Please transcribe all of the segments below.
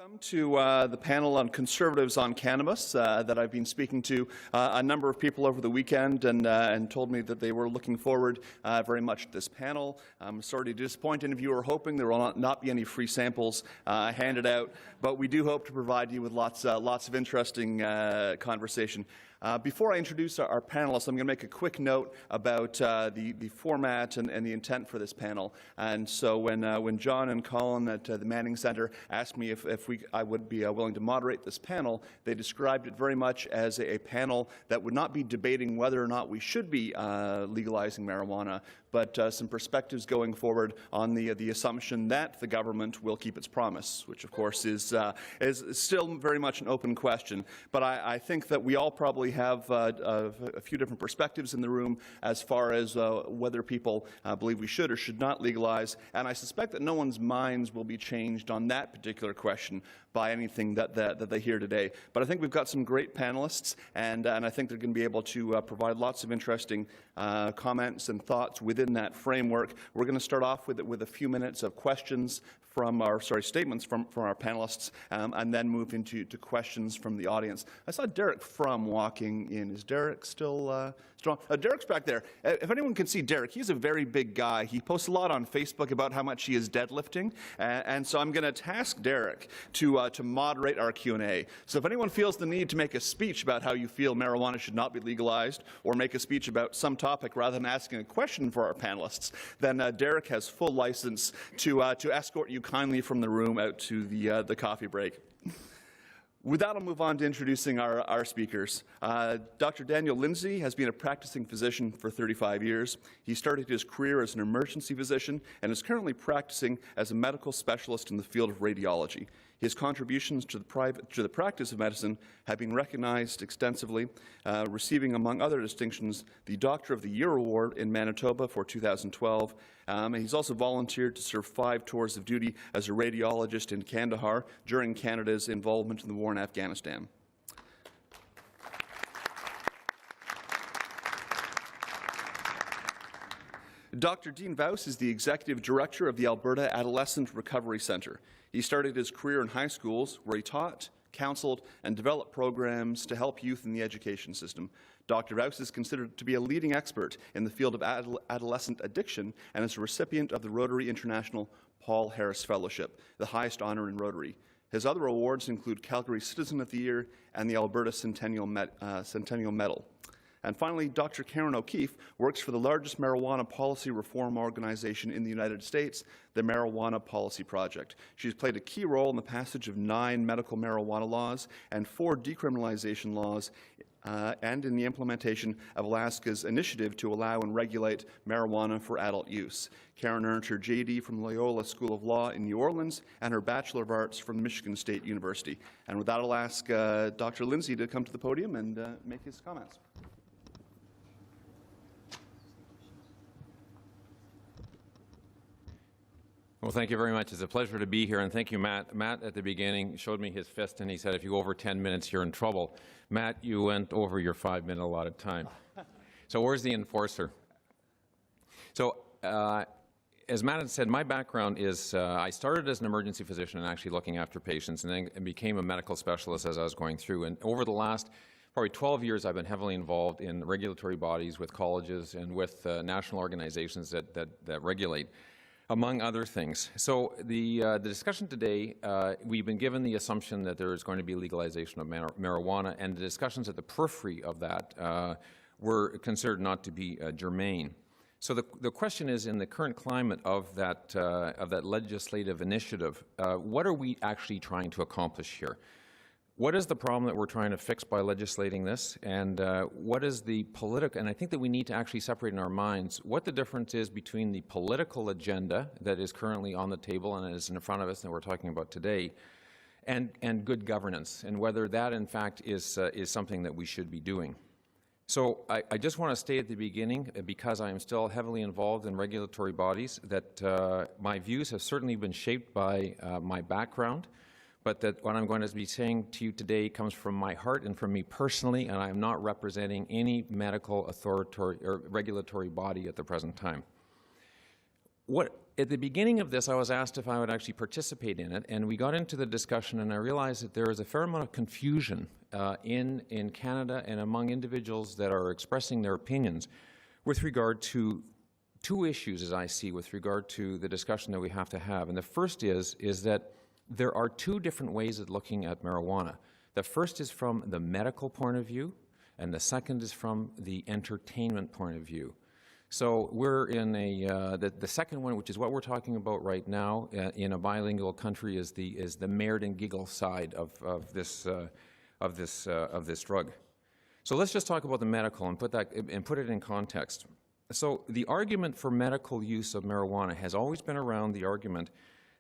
Welcome to the panel on conservatives on cannabis that I've been speaking to a number of people over the weekend and told me that they were looking forward very much to this panel. I'm sorry to disappoint any of you who are hoping there will not be any free samples handed out, but we do hope to provide you with lots of interesting conversation. Before I introduce our panelists, I'm going to make a quick note about the format and the intent for this panel. And so when John and Colin at the Manning Centre asked me if I would be willing to moderate this panel, they described it very much as a panel that would not be debating whether or not we should be legalizing marijuana, but some perspectives going forward on the assumption that the government will keep its promise, which of course is still very much an open question. But I think that we all probably have a few different perspectives in the room as far as whether people believe we should or should not legalize, and I suspect that no one's minds will be changed on that particular question by anything that they hear today. But I think we've got some great panelists, and I think they're going to be able to provide lots of interesting comments and thoughts within that framework. We're going to start off with a few minutes of questions from our statements from our panelists, and then move into questions from the audience. I saw Derek Frum walking in. Is Derek still strong? Derek's back there. If anyone can see Derek, he's a very big guy. He posts a lot on Facebook about how much he is deadlifting, and so I'm going to task Derek to moderate our Q&A. So if anyone feels the need to make a speech about how you feel marijuana should not be legalized, or make a speech about some topic rather than asking a question for our panelists, then Derek has full license to escort you kindly from the room out to the coffee break. With that, I'll move on to introducing our speakers. Dr. Daniel Lindsay has been a practicing physician for 35 years. He started his career as an emergency physician and is currently practicing as a medical specialist in the field of radiology. His contributions to the practice of medicine have been recognized extensively, receiving, among other distinctions, the Doctor of the Year Award in Manitoba for 2012. And he's also volunteered to serve 5 tours of duty as a radiologist in Kandahar during Canada's involvement in the war in Afghanistan. Dr.Dean Vause is the Executive Director of the Alberta Adolescent Recovery Centre. He started his career in high schools where he taught, counseled, and developed programs to help youth in the education system. Dr. Vause is considered to be a leading expert in the field of adolescent addiction and is a recipient of the Rotary International Paul Harris Fellowship, the highest honour in Rotary. His other awards include Calgary Citizen of the Year and the Alberta Centennial Medal. And finally, Dr. Karen O'Keefe works for the largest marijuana policy reform organization in the United States, the Marijuana Policy Project. She's played a key role in the passage of 9 medical marijuana laws and 4 decriminalization laws, and in the implementation of Alaska's initiative to allow and regulate marijuana for adult use. Karen earned her JD from Loyola School of Law in New Orleans and her Bachelor of Arts from Michigan State University. And with that, I'll ask Dr. Lindsay to come to the podium and make his comments. Well, thank you very much. It's a pleasure to be here, and thank you, Matt. Matt, at the beginning, showed me his fist, and he said, if you go over 10 minutes, you're in trouble. Matt, you went over your 5-minute allotted time. So where's the enforcer? So as Matt had said, my background is I started as an emergency physician and actually looking after patients, and then became a medical specialist as I was going through. And over the last probably 12 years, I've been heavily involved in regulatory bodies with colleges and with national organizations that regulate, among other things. So the discussion today, we've been given the assumption that there is going to be legalization of marijuana, and the discussions at the periphery of that were considered not to be germane. So the question is, in the current climate of that legislative initiative, what are we actually trying to accomplish here? What is the problem that we're trying to fix by legislating this, and what is the political, and I think that we need to actually separate in our minds what the difference is between the political agenda that is currently on the table and is in front of us and we're talking about today, and good governance, and whether that in fact is something that we should be doing. So I just want to state at the beginning, because I am still heavily involved in regulatory bodies, that my views have certainly been shaped by my background, but that what I'm going to be saying to you today comes from my heart and from me personally, and I'm not representing any medical authority or regulatory body at the present time. What at the beginning of this, I was asked if I would actually participate in it, and we got into the discussion, and I realized that there is a fair amount of confusion in Canada and among individuals that are expressing their opinions with regard to two issues, as I see, with regard to the discussion that we have to have. And the first is that there are two different ways of looking at marijuana. The first is from the medical point of view, and the second is from the entertainment point of view. So we're in the second one, which is what we're talking about right now in a bilingual country, is the Maird and Giggle side of this drug. So let's just talk about the medical and put it in context. So the argument for medical use of marijuana has always been around the argument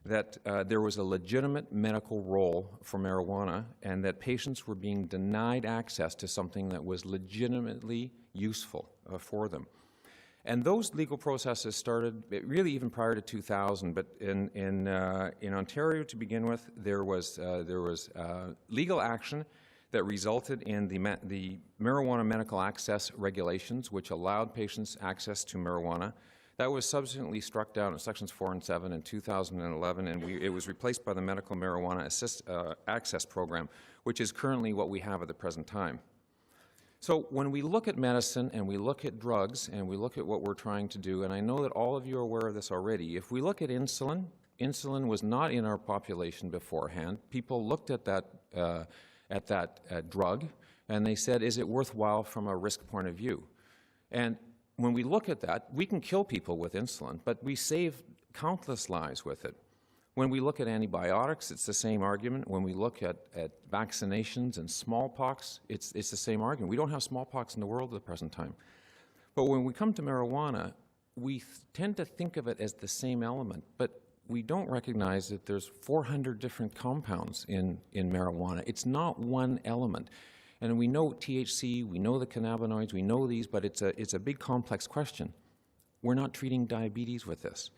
that there was a legitimate medical role for marijuana and that patients were being denied access to something that was legitimately useful for them. And those legal processes started really even prior to 2000, but in Ontario to begin with, there was legal action that resulted in the marijuana medical access regulations, which allowed patients access to marijuana. That was subsequently struck down in Sections 4 and 7 in 2011, and it was replaced by the Medical Marijuana Access Program, which is currently what we have at the present time. So when we look at medicine and we look at drugs and we look at what we're trying to do, and I know that all of you are aware of this already, if we look at insulin, insulin was not in our population beforehand. People looked at that drug and they said, is it worthwhile from a risk point of view? And when we look at that, we can kill people with insulin, but we save countless lives with it. When we look at antibiotics, it's the same argument. When we look at vaccinations and smallpox, it's the same argument. We don't have smallpox in the world at the present time. But when we come to marijuana, we tend to think of it as the same element, but we don't recognize that there's 400 different compounds in marijuana. It's not one element. And we know THC, we know the cannabinoids, we know these, but it's a big complex question. We're not treating diabetes with this.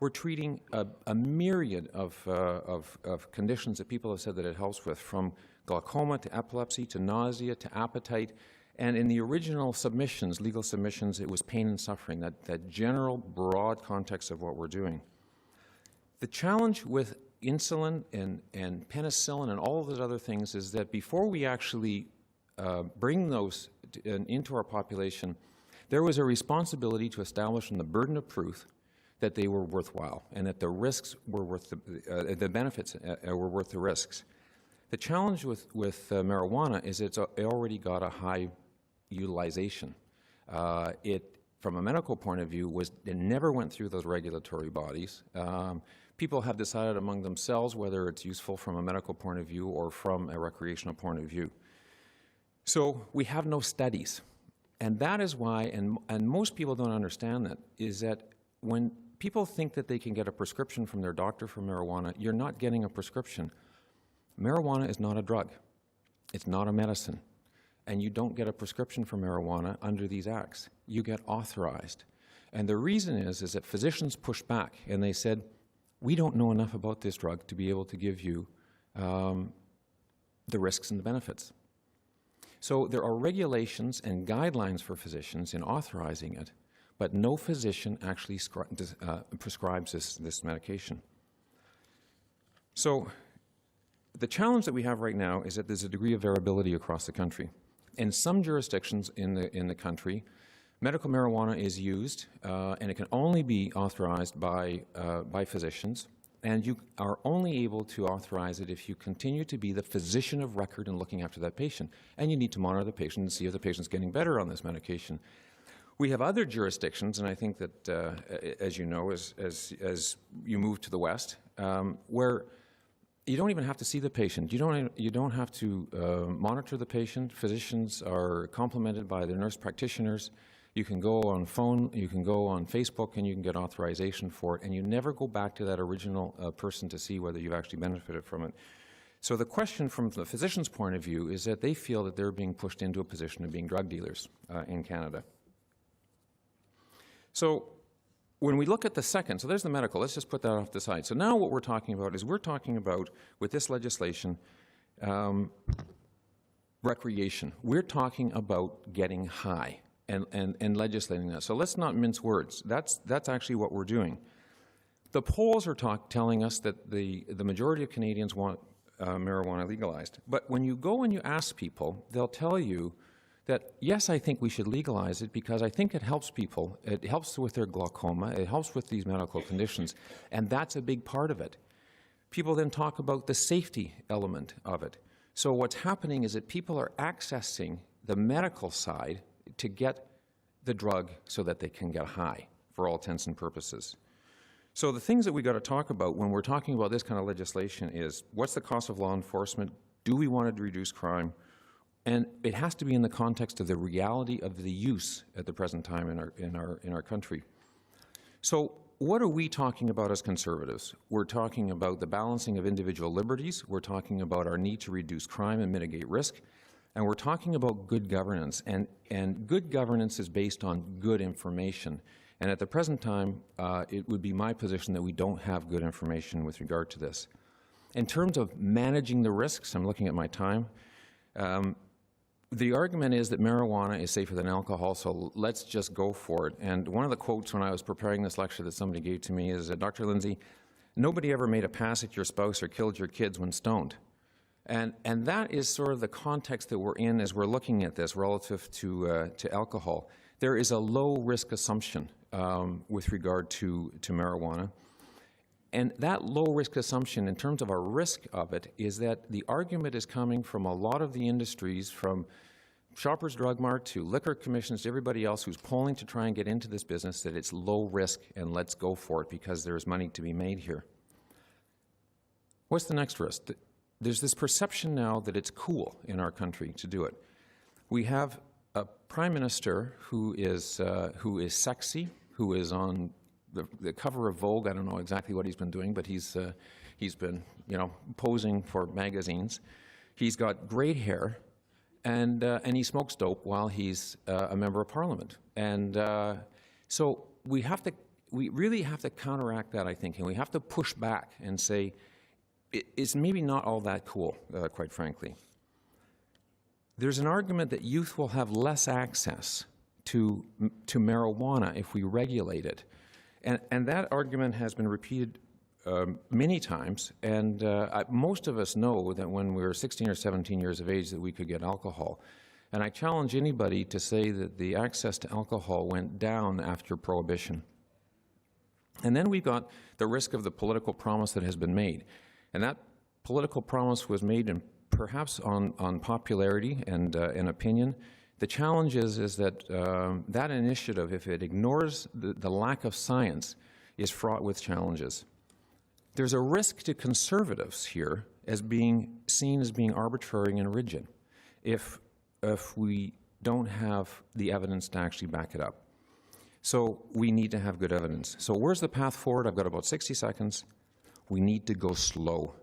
We're treating a myriad of conditions that people have said that it helps with, from glaucoma to epilepsy to nausea to appetite. And in the original submissions, legal submissions, it was pain and suffering, that general broad context of what we're doing. The challenge with insulin and penicillin and all of those other things is that before we actually bring those into our population, there was a responsibility to establish the burden of proof that they were worthwhile and that the risks were worth the benefits were worth the risks. The challenge with marijuana is it's already got a high utilization. From a medical point of view, it never went through those regulatory bodies. People have decided among themselves whether it's useful from a medical point of view or from a recreational point of view. So we have no studies. And that is why, and most people don't understand that, is that when people think that they can get a prescription from their doctor for marijuana, you're not getting a prescription. Marijuana is not a drug. It's not a medicine. And you don't get a prescription for marijuana under these acts. You get authorized. And the reason is that physicians pushed back and they said, we don't know enough about this drug to be able to give you the risks and the benefits. So there are regulations and guidelines for physicians in authorizing it, but no physician actually prescribes this medication. So the challenge that we have right now is that there's a degree of variability across the country. In some jurisdictions in the country, medical marijuana is used, and it can only be authorized by physicians, and you are only able to authorize it if you continue to be the physician of record in looking after that patient, and you need to monitor the patient and see if the patient's getting better on this medication. We have other jurisdictions, and I think that, as you know, as you move to the west, where you don't even have to see the patient. You don't have to monitor the patient. Physicians are complemented by their nurse practitioners. You can go on phone, you can go on Facebook, and you can get authorization for it, and you never go back to that original person to see whether you've actually benefited from it. So the question from the physician's point of view is that they feel that they're being pushed into a position of being drug dealers in Canada. So when we look at the second, so there's the medical, let's just put that off the side. So now what we're talking about is we're talking about, with this legislation, recreation. We're talking about getting high and legislating that. So let's not mince words. That's actually what we're doing. The polls are telling us that the majority of Canadians want marijuana legalized. But when you go and you ask people, they'll tell you that, yes, I think we should legalize it because I think it helps people. It helps with their glaucoma. It helps with these medical conditions. And that's a big part of it. People then talk about the safety element of it. So what's happening is that people are accessing the medical side to get the drug so that they can get high, for all intents and purposes. So the things that we got to talk about when we're talking about this kind of legislation is, what's the cost of law enforcement? Do we want to reduce crime? And it has to be in the context of the reality of the use at the present time in our country. So what are we talking about as Conservatives? We're talking about the balancing of individual liberties. We're talking about our need to reduce crime and mitigate risk. And we're talking about good governance. And good governance is based on good information. And at the present time, it would be my position that we don't have good information with regard to this. In terms of managing the risks, I'm looking at my time, the argument is that marijuana is safer than alcohol, so let's just go for it. And one of the quotes when I was preparing this lecture that somebody gave to me is, Dr. Lindsay, nobody ever made a pass at your spouse or killed your kids when stoned. And that is sort of the context that we're in as we're looking at this relative to alcohol. There is a low-risk assumption with regard to marijuana. And that low-risk assumption, in terms of our risk of it, is that the argument is coming from a lot of the industries, from Shoppers Drug Mart to liquor commissions to everybody else who's polling to try and get into this business, that it's low risk and let's go for it because there's money to be made here. What's the next risk? There's this perception now that it's cool in our country to do it. We have a prime minister who is sexy, who is on the cover of Vogue. I don't know exactly what he's been doing, but he's been, posing for magazines. He's got great hair, and he smokes dope while he's a member of Parliament. And so we really have to counteract that, I think, and we have to push back and say it's maybe not all that cool, quite frankly. There's an argument that youth will have less access to marijuana if we regulate it. And that argument has been repeated many times, and most of us know that when we were 16 or 17 years of age that we could get alcohol. And I challenge anybody to say that the access to alcohol went down after Prohibition. And then we've got the risk of the political promise that has been made. And that political promise was made perhaps on popularity and opinion. The challenge is that that initiative, if it ignores the lack of science, is fraught with challenges. There's a risk to Conservatives here as being seen as being arbitrary and rigid if we don't have the evidence to actually back it up. So we need to have good evidence. So where's the path forward? I've got about 60 seconds. We need to go slow.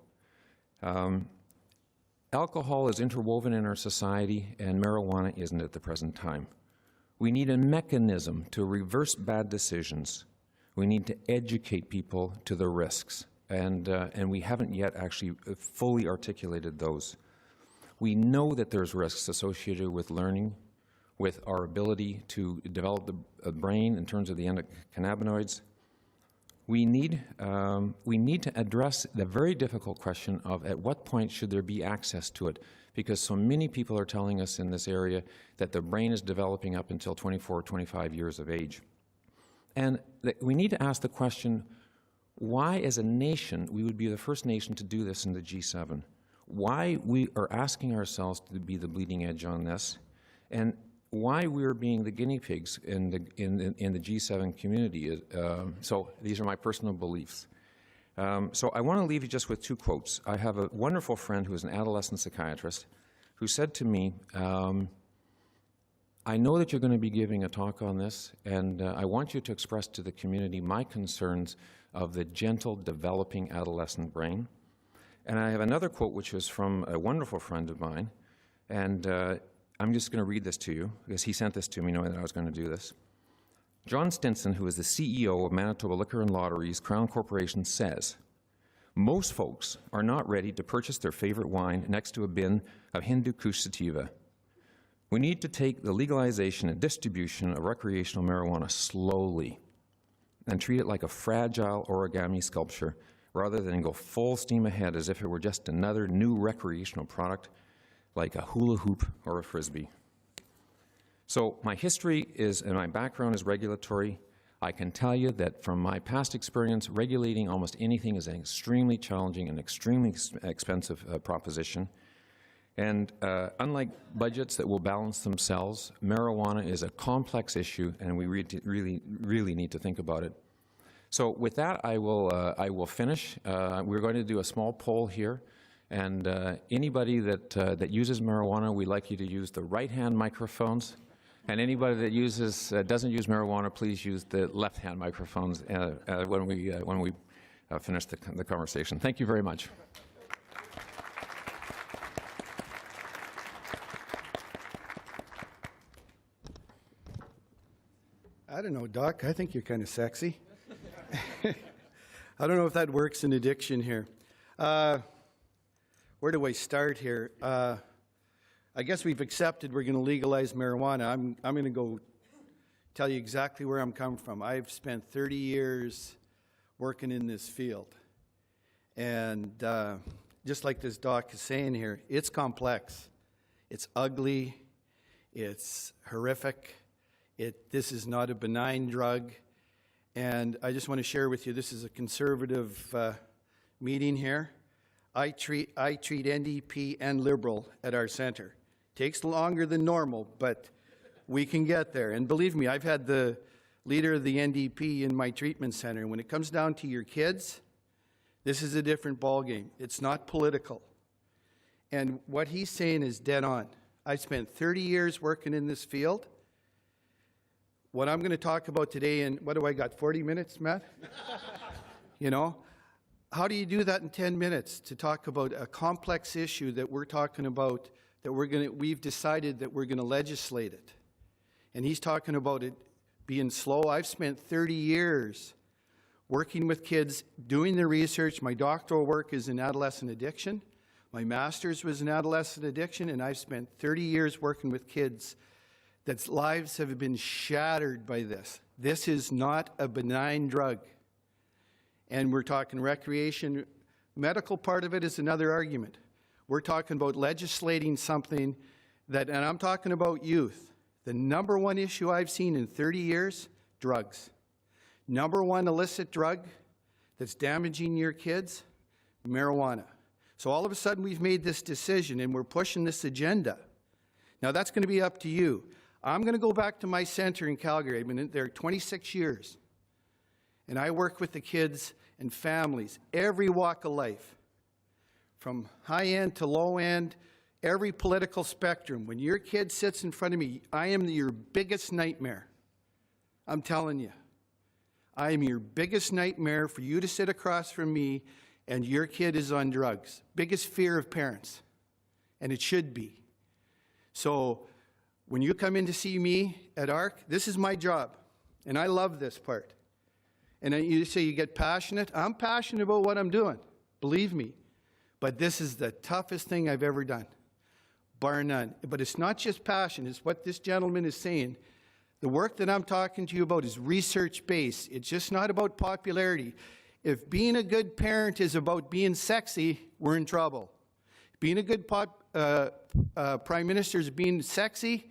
Alcohol is interwoven in our society, and marijuana isn't at the present time. We need a mechanism to reverse bad decisions. We need to educate people to the risks, and we haven't yet actually fully articulated those. We know that there's risks associated with learning, with our ability to develop the brain in terms of the endocannabinoids. We need to address the very difficult question of at what point should there be access to it, because so many people are telling us in this area that the brain is developing up until 24, 25 years of age. And we need to ask the question, why as a nation we would be the first nation to do this in the G7? Why we are asking ourselves to be the bleeding edge on this, and why we're being the guinea pigs in the G7 community. So these are my personal beliefs. So I want to leave you just with two quotes. I have a wonderful friend who is an adolescent psychiatrist who said to me, I know that you're going to be giving a talk on this, and I want you to express to the community my concerns of the gentle developing adolescent brain. And I have another quote which was from a wonderful friend of mine, and I'm just going to read this to you, because he sent this to me knowing that I was going to do this. John Stinson, who is the CEO of Manitoba Liquor and Lotteries, Crown Corporation, says, most folks are not ready to purchase their favorite wine next to a bin of Hindu Kush sativa. We need to take the legalization and distribution of recreational marijuana slowly. and treat it like a fragile origami sculpture rather than go full steam ahead as if it were just another new recreational product like a hula hoop or a frisbee. So my history is, and my background is regulatory. I can tell you that from my past experience, regulating almost anything is an extremely challenging and extremely expensive proposition. And unlike budgets that will balance themselves, marijuana is a complex issue, and we really need to think about it. So with that, I will finish. We're going to do a small poll here. And anybody that uses marijuana, we'd like you to use the right-hand microphones. And anybody that doesn't use marijuana, please use the left-hand microphones when we finish the conversation. Thank you very much. I don't know, Doc. I think you're kind of sexy. I don't know if that works in addiction here. Where do I start here? I guess we've accepted we're going to legalize marijuana. I'm going to go tell you exactly where I'm coming from. I've spent 30 years working in this field. And just like this doc is saying here, it's complex. It's ugly. It's horrific. This is not a benign drug. And I just want to share with you, this is a conservative meeting here. I treat NDP and Liberal at our center. Takes longer than normal, but we can get there. And believe me, I've had the leader of the NDP in my treatment center. When it comes down to your kids, this is a different ballgame. It's not political. And what he's saying is dead on. I've spent 30 years working in this field. What I'm going to talk about today, and what do I got, 40 minutes, Matt? You know? How do you do that in 10 minutes to talk about a complex issue that we're talking about, that we've decided that we're going to legislate it? And he's talking about it being slow. I've spent 30 years working with kids, doing the research. My doctoral work is in adolescent addiction. My master's was in adolescent addiction, and I've spent 30 years working with kids that's lives have been shattered by this. This is not a benign drug. And we're talking recreation. Medical part of it is another argument. We're talking about legislating something that, and I'm talking about youth. The number one issue I've seen in 30 years, drugs. Number one illicit drug that's damaging your kids, marijuana. So all of a sudden we've made this decision and we're pushing this agenda. Now that's going to be up to you. I'm going to go back to my center in Calgary. I've been there 26 years. And I work with the kids and families, every walk of life, from high end to low end, every political spectrum. When your kid sits in front of me, I am your biggest nightmare. I'm telling you. I am your biggest nightmare for you to sit across from me and your kid is on drugs. Biggest fear of parents. And it should be. So when you come in to see me at ARC, this is my job. And I love this part. And you say you get passionate. I'm passionate about what I'm doing. Believe me. But this is the toughest thing I've ever done. Bar none. But it's not just passion. It's what this gentleman is saying. The work that I'm talking to you about is research-based. It's just not about popularity. If being a good parent is about being sexy, we're in trouble. Being a good prime minister is being sexy,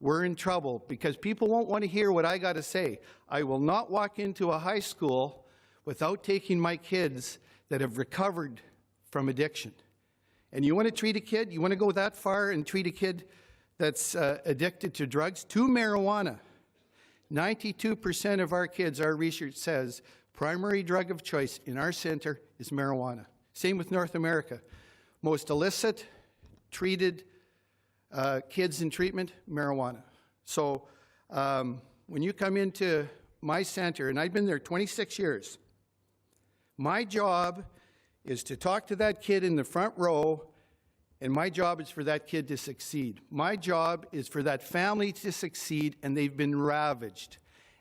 we're in trouble because people won't want to hear what I got to say. I will not walk into a high school without taking my kids that have recovered from addiction. And you want to treat a kid, you want to go that far and treat a kid that's addicted to drugs, to marijuana. 92% of our kids, our research says, primary drug of choice in our center is marijuana. Same with North America. Most illicit, treated kids in treatment, marijuana. So when you come into my center, and I've been there 26 years, my job is to talk to that kid in the front row, and my job is for that kid to succeed. My job is for that family to succeed, and they've been ravaged.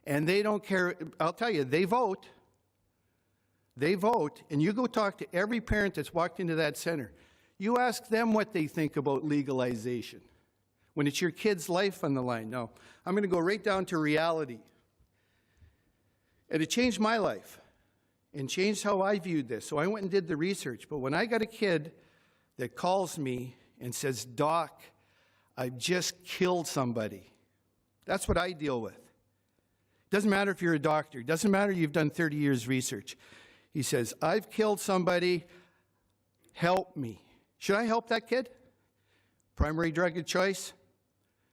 And they don't care. I'll tell you, they vote. They vote, and you go talk to every parent that's walked into that center. You ask them what they think about legalization when it's your kid's life on the line. No, I'm going to go right down to reality. And it changed my life and changed how I viewed this. So I went and did the research. But when I got a kid that calls me and says, Doc, I just killed somebody, that's what I deal with. Doesn't matter if you're a doctor. Doesn't matter you've done 30 years research. He says, I've killed somebody. Help me. Should I help that kid? Primary drug of choice?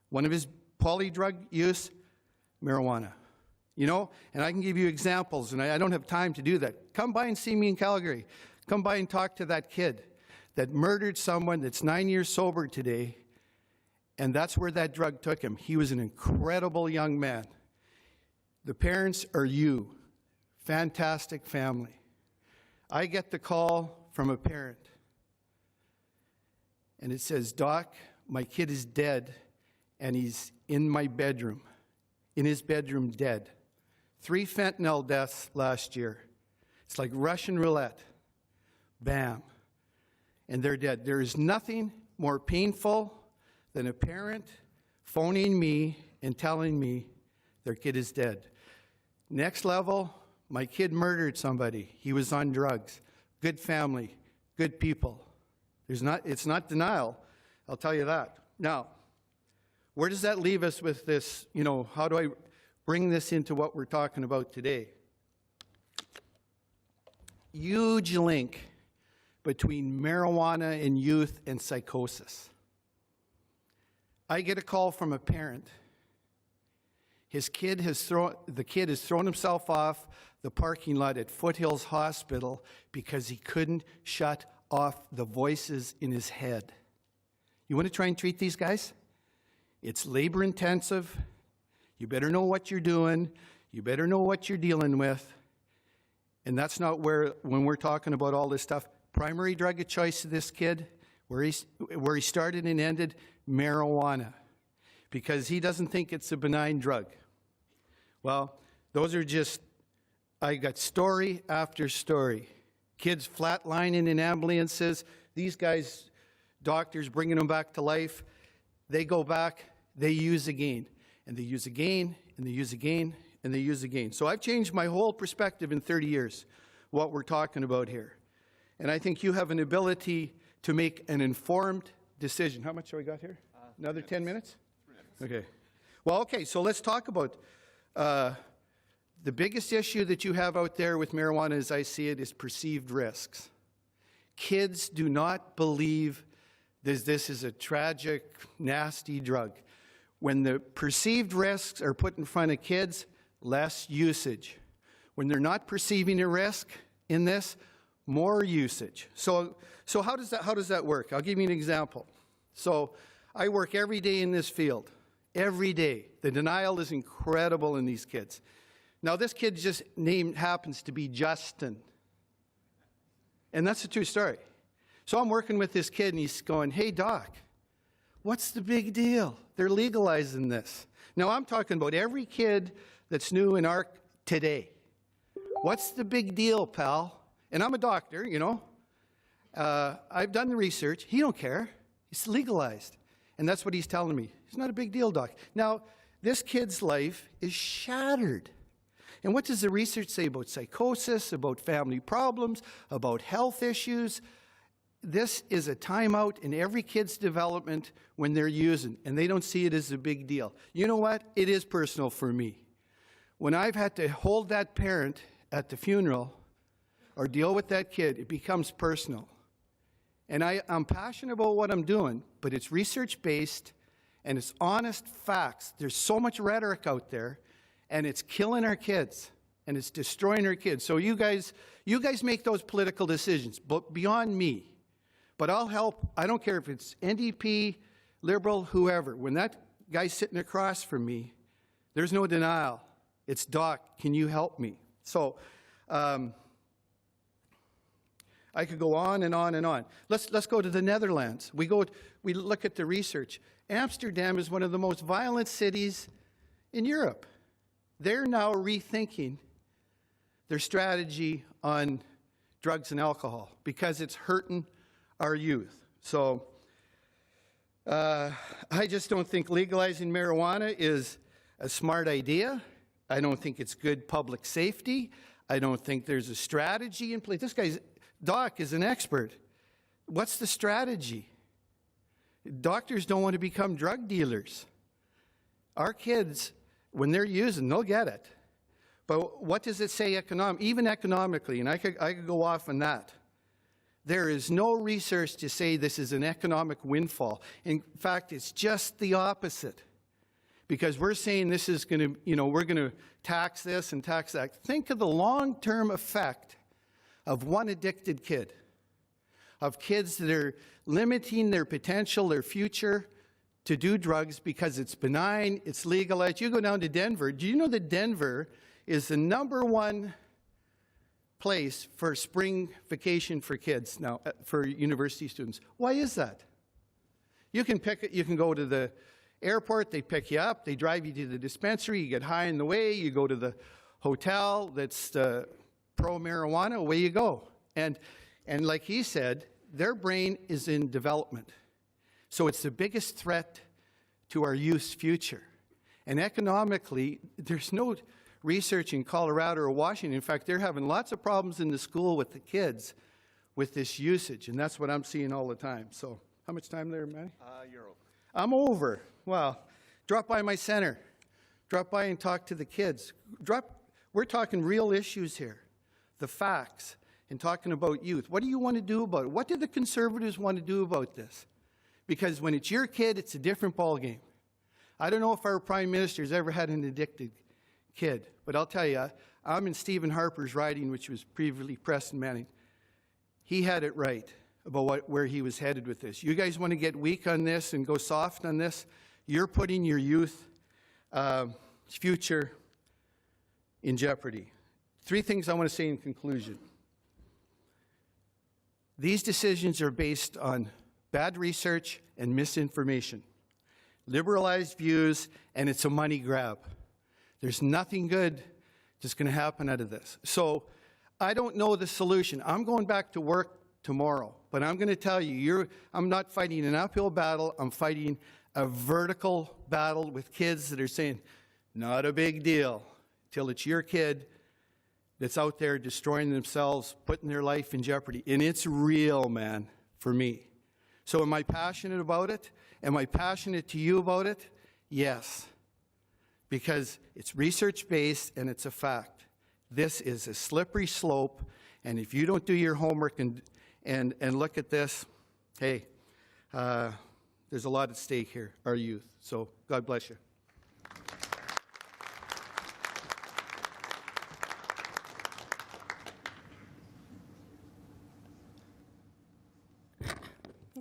One of his polydrug use? Marijuana. You know, and I can give you examples, and I don't have time to do that. Come by and see me in Calgary. Come by and talk to that kid that murdered someone that's 9 years sober today, and that's where that drug took him. He was an incredible young man. The parents are you. Fantastic family. I get the call from a parent, and it says, Doc, my kid is dead, and he's in my bedroom, in his bedroom dead. 3 fentanyl deaths last year. It's like Russian roulette. Bam. And they're dead. There is nothing more painful than a parent phoning me and telling me their kid is dead. Next level, my kid murdered somebody. He was on drugs. Good family, good people. It's not denial, I'll tell you that. Now, where does that leave us with this? You know, how do I bring this into what we're talking about today? Huge link between marijuana and youth and psychosis. I get a call from a parent. The kid has thrown himself off the parking lot at Foothills Hospital because he couldn't shut off the voices in his head. You want to try and treat these guys? It's labor intensive. You better know what you're doing. You better know what you're dealing with. And that's not where, when we're talking about all this stuff, primary drug of choice of this kid, where he started and ended, marijuana, because he doesn't think it's a benign drug. Well, those are just, I got story after story. Kids flatlining in ambulances. These guys, doctors bringing them back to life. They go back, they use again, and they use again, and they use again, and they use again. So I've changed my whole perspective in 30 years, what we're talking about here. And I think you have an ability to make an informed decision. How much have we got here? Another 10 minutes? Okay. Well, okay, so let's talk about the biggest issue that you have out there with marijuana, as I see it, is perceived risks. Kids do not believe this is a tragic, nasty drug. When the perceived risks are put in front of kids, less usage. When they're not perceiving a risk in this, more usage. So how does that work? I'll give you an example. So I work every day in this field. Every day. The denial is incredible in these kids. Now, this kid just named happens to be Justin. And that's a true story. So I'm working with this kid, and he's going, hey, Doc, what's the big deal? They're legalizing this. Now, I'm talking about every kid that's new in ARC today. What's the big deal, pal? And I'm a doctor, you know. I've done the research. He don't care. It's legalized. And that's what he's telling me. It's not a big deal, Doc. Now, this kid's life is shattered. And what does the research say about psychosis, about family problems, about health issues? This is a timeout in every kid's development when they're using, and they don't see it as a big deal. You know what? It is personal for me. When I've had to hold that parent at the funeral or deal with that kid, it becomes personal. And I'm passionate about what I'm doing, but it's research-based, and it's honest facts. There's so much rhetoric out there, and it's killing our kids, and it's destroying our kids. So you guys make those political decisions, but beyond me. But I'll help. I don't care if it's NDP, Liberal, whoever. When that guy's sitting across from me, there's no denial. It's, Doc, can you help me? So I could go on and on and on. Let's go to the Netherlands. We look at the research. Amsterdam is one of the most violent cities in Europe. They're now rethinking their strategy on drugs and alcohol because it's hurting our youth. So I just don't think legalizing marijuana is a smart idea. I don't think it's good public safety. I don't think there's a strategy in place. This guy's, Doc is an expert. What's the strategy? Doctors don't want to become drug dealers. Our kids, when they're using, they'll get it. But what does it say even economically? And I could go off on that. There is no research to say this is an economic windfall. In fact, it's just the opposite. Because we're saying this is going to, we're going to tax this and tax that. Think of the long-term effect of one addicted kid, of kids that are limiting their potential, their future to do drugs because it's benign, it's legalized. You go down to Denver. Do you know that Denver is the #1 place for spring vacation for kids now, for university students? Why is that? You can go to the airport, they pick you up, they drive you to the dispensary, you get high on the way, you go to the hotel that's pro-marijuana, away you go. And like he said, their brain is in development. So it's the biggest threat to our youth's future. And economically, there's no research in Colorado or Washington. In fact, they're having lots of problems in the school with the kids with this usage, and that's what I'm seeing all the time. So how much time there, Manny? You're over. I'm over. Well, drop by my center. Drop by and talk to the kids. We're talking real issues here, the facts, and talking about youth. What do you want to do about it? What do the Conservatives want to do about this? Because when it's your kid, it's a different ballgame. I don't know if our Prime Minister's ever had an addicted kid, but I'll tell you, I'm in Stephen Harper's riding, which was previously Preston Manning. He had it right about where he was headed with this. You guys want to get weak on this and go soft on this? You're putting your youth future in jeopardy. 3 things I want to say in conclusion. These decisions are based on bad research and misinformation, liberalized views, and it's a money grab. There's nothing good that's going to happen out of this. So I don't know the solution. I'm going back to work tomorrow, but I'm going to tell you, I'm not fighting an uphill battle. I'm fighting a vertical battle with kids that are saying, not a big deal, till it's your kid that's out there destroying themselves, putting their life in jeopardy. And it's real, man, for me. So am I passionate about it? Am I passionate to you about it? Yes. Because it's research-based and it's a fact. This is a slippery slope, and if you don't do your homework and look at this, hey, there's a lot at stake here, our youth. So God bless you.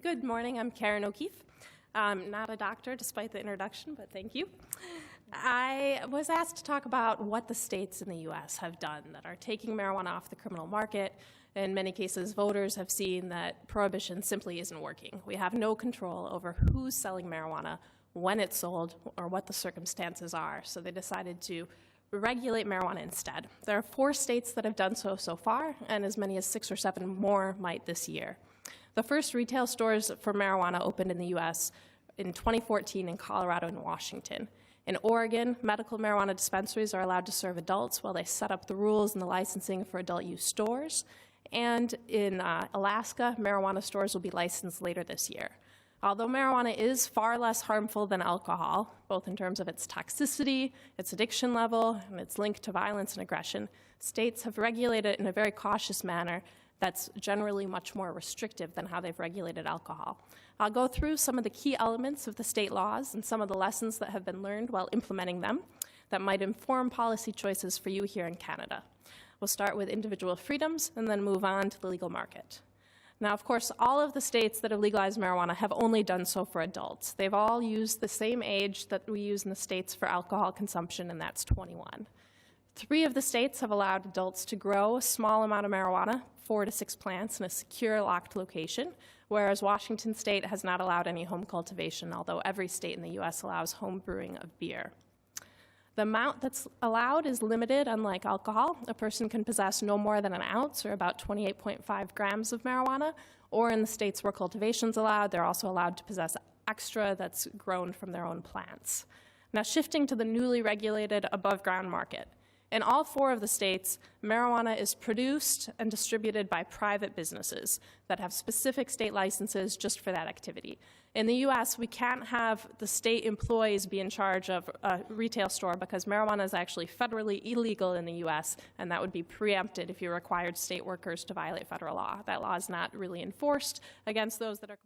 Good morning, I'm Karen O'Keefe. I'm not a doctor, despite the introduction, but thank you. I was asked to talk about what the states in the U.S. have done that are taking marijuana off the criminal market. In many cases, voters have seen that prohibition simply isn't working. We have no control over who's selling marijuana, when it's sold, or what the circumstances are, so they decided to regulate marijuana instead. There are 4 states that have done so far, and as many as 6 or 7 more might this year. The first retail stores for marijuana opened in the U.S. in 2014 in Colorado and Washington. In Oregon, medical marijuana dispensaries are allowed to serve adults while they set up the rules and the licensing for adult use stores. And in Alaska, marijuana stores will be licensed later this year. Although marijuana is far less harmful than alcohol, both in terms of its toxicity, its addiction level, and its link to violence and aggression, states have regulated it in a very cautious manner that's generally much more restrictive than how they've regulated alcohol. I'll go through some of the key elements of the state laws and some of the lessons that have been learned while implementing them that might inform policy choices for you here in Canada. We'll start with individual freedoms and then move on to the legal market. Now, of course, all of the states that have legalized marijuana have only done so for adults. They've all used the same age that we use in the states for alcohol consumption, and that's 21. 3 of the states have allowed adults to grow a small amount of marijuana, 4 to 6 plants, in a secure, locked location, whereas Washington state has not allowed any home cultivation, although every state in the U.S. allows home brewing of beer. The amount that's allowed is limited, unlike alcohol. A person can possess no more than an ounce, or about 28.5 grams of marijuana, or in the states where cultivation is allowed, they're also allowed to possess extra that's grown from their own plants. Now, shifting to the newly regulated above-ground market. In all 4 of the states, marijuana is produced and distributed by private businesses that have specific state licenses just for that activity. In the U.S., we can't have the state employees be in charge of a retail store because marijuana is actually federally illegal in the U.S., and that would be preempted if you required state workers to violate federal law. That law is not really enforced against those that are